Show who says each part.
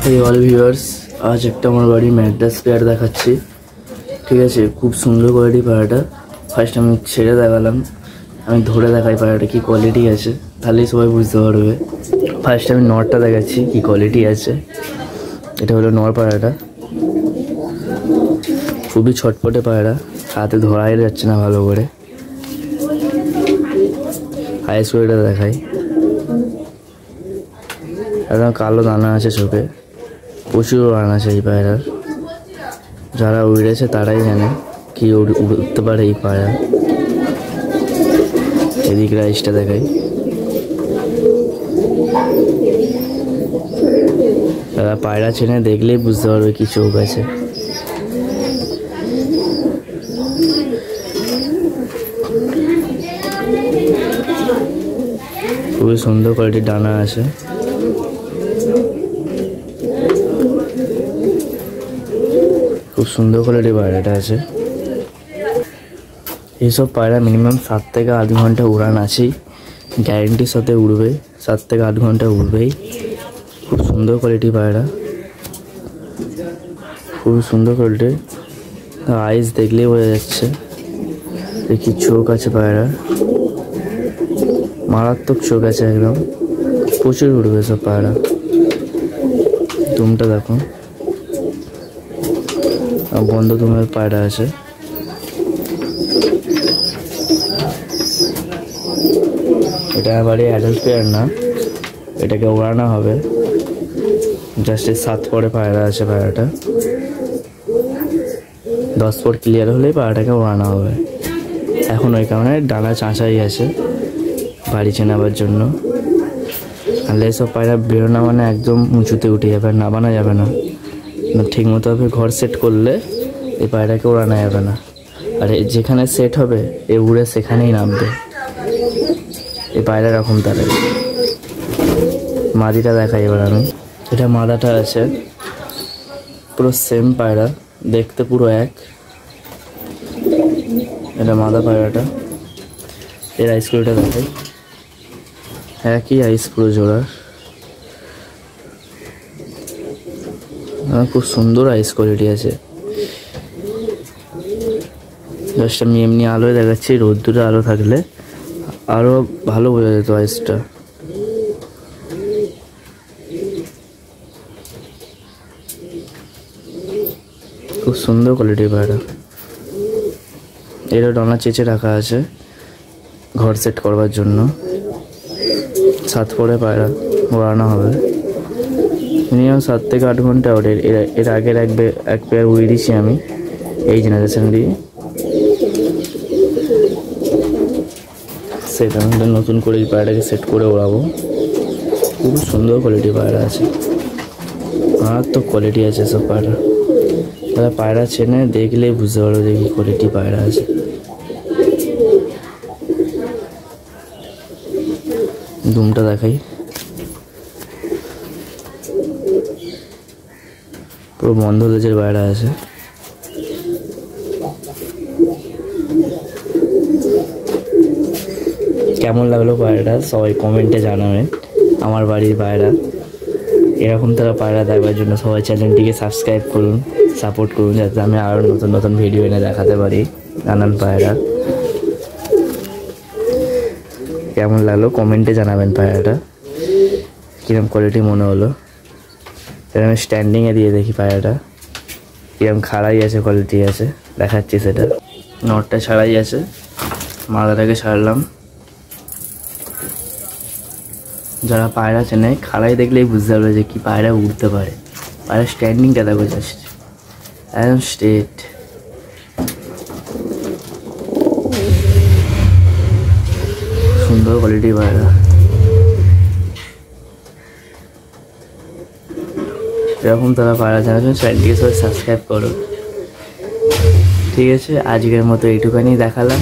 Speaker 1: এই all viewers, আজ একটা আমার বাড়ি ম্যাড্রাস পেয়ার দেখাচ্ছি। ঠিক আছে, খুব সুন্দর কোয়ালিটি পায়রাটা। ফার্স্ট আমি ছেড়ে দেখালাম, আমি ধরে দেখাই পায়রাটা কী কোয়ালিটি আছে, তাহলেই সবাই বুঝতে পারবে। ফার্স্ট আমি নরটা দেখাচ্ছি কী কোয়ালিটি আছে। এটা হলো নর পায়রাটা, খুবই ছটপটে পায়রা, হাতে ধরাই যাচ্ছে না ভালো করে। হাইস কোয়ালিটিটা দেখাই, একদম কালো দানা আছে চোখে, প্রচুর রান আছে এই পায়রার। যারা উড়েছে তারাই জানে কি উড়তে পারে এই পায়রা। এদিক রাইসটা দেখাই, যারা পায়রা চেনে দেখলেই বুঝতে পারবে কি চোখ আছে। খুবই সুন্দর কোয়ালিটির ডানা আছে। খুব সুন্দর কোয়ালিটির পায়রাটা আছে। এইসব পায়রা মিনিমাম 7 থেকে 8 ঘন্টা উড়ান আছেই, গ্যারেন্টির সাথে উড়বে। 7 থেকে 8 ঘন্টা উড়বেই। খুব সুন্দর কোয়ালিটির পায়রা, খুবই সুন্দর কোয়ালিটি। আইস দেখলেই বোঝা যাচ্ছে দেখি চোখ আছে পায়রা, মারাত্মক চোখ আছে একদম, প্রচুর উড়বে সব পায়রা। দুমটা দেখো, বন্ধ দুমের পায়রা আছে। এটা এবারে অ্যাডাল্ট পেয়ার না, এটাকে ওড়ানো হবে। জাস্ট 7 পরে পায়রা আছে পায়রাটা, 10 পর ক্লিয়ার হলেই পায়রাটাকে ওড়ানো হবে। এখন ওই কারণে ডানা চাঁচাই আছে বাড়ি চেনাবার জন্য। আর এসব পায়রা বেরোনো মানে একদম উঁচুতে উঠে যাবে, নামানো যাবে না। ঠিক মতোভাবে ঘর সেট করলে এই পায়রাকে ওড়ানো যাবে না। আর যেখানে সেট হবে এ উড়ে সেখানেই নামবে। এই পায়রা এরকম তারা। মাদিটা দেখাই এবার আমি। এটা মাদাটা আছে, পুরো সেম পায়রা, দেখতে পুরো এক। এটা মাদা পায়রাটা। এর আইস কোয়ালিটিটা দেখাই, একই আইস পুরো জোড়া। খুব সুন্দর আইস কোয়ালিটি আছে। জাস্ট আমি এমনি আলোয় দেখাচ্ছি, রোদ্দুরে আলো থাকলে আরও ভালো বোঝা যেত আইসটা। খুব সুন্দর কোয়ালিটির পায়রা। এরও ডানা চেঁচে রাখা আছে ঘর সেট করবার জন্য। 7 পরে পায়রা ওড়ানো হবে, মিনিমাম 7 থেকে 8 ঘন্টা ওড়ে। এর আগের এক পেয়ার উড়িয়ে দিচ্ছি আমি এই জেনারেশন দিয়ে। সেটা নতুন করে এই পায়রাটাকে সেট করে ওড়াবো। খুব সুন্দর কোয়ালিটি পায়রা আছে, মারাত্মক কোয়ালিটি আছে সব পায়রা। তারা পায়রা চেনে দেখলেই বুঝতে পারো যে কি কোয়ালিটি পায়রা আছে। দুমটা দেখাই, পুরো বন্ধ লেজের পায়রা আছে। কেমন লাগলো পায়রাটা সবাই কমেন্টে জানাবেন। আমার বাড়ির পায়রা, এরকম তারা পায়রা দেখবার জন্য সবাই চ্যানেলটিকে সাবস্ক্রাইব করুন, সাপোর্ট করুন, যাতে আমি আরও নতুন নতুন ভিডিও এনে দেখাতে পারি নানান পায়রা। কেমন লাগলো কমেন্টে জানাবেন পায়রাটা, কীরকম কোয়ালিটি মনে হলো। সেটা আমি স্ট্যান্ডিংয়ে দিয়ে দেখি পায়রাটা কীরকম খাড়াই আছে, কোয়ালিটি আছে, দেখাচ্ছি সেটা। নটটা ছাড়াই আছে, মাদাটাকে ছাড়লাম। যারা পায়রা চেনে খাড়াই দেখলেই বুঝতে পারবে যে কি পায়রা উড়তে পারে। পায়রা স্ট্যান্ডিংটা দেখো, জাস্ট একদম স্ট্রেট। সুন্দর কোয়ালিটি পায়রা। এরকম তারা পায়রা জানার জন্য চ্যানেলটিকে সবাই সাবস্ক্রাইব করো। ঠিক আছে, আজকের মতো এইটুখানি দেখালাম।